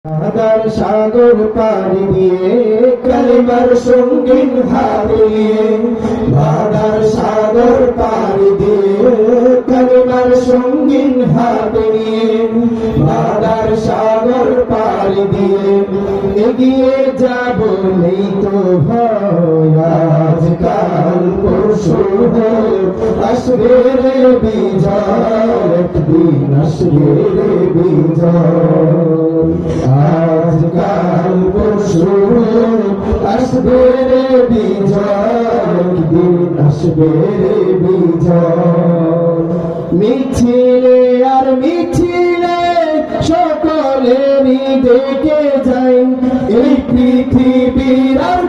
আদার সাগর পাড়ি দিয়ে কালিমার সঙ্গীন হারিয়ে, আদার সাগর পাড়ি দিয়ে কালিমার সঙ্গীন হারিয়ে, আদার সাগর পাড়ি দিয়ে এগিয়ে যাব নেই তো ভয়। আজকাল পরশু আসবে রে বিজয়, একদিন আসবে রে বিজয়। আজকাল পরশু আসবে রে বিজয়, একদিন আসবে রে বিজয়। মিছিলে আর মিছিলে সকলেরই দেখে যাই এই পৃথিবীর আর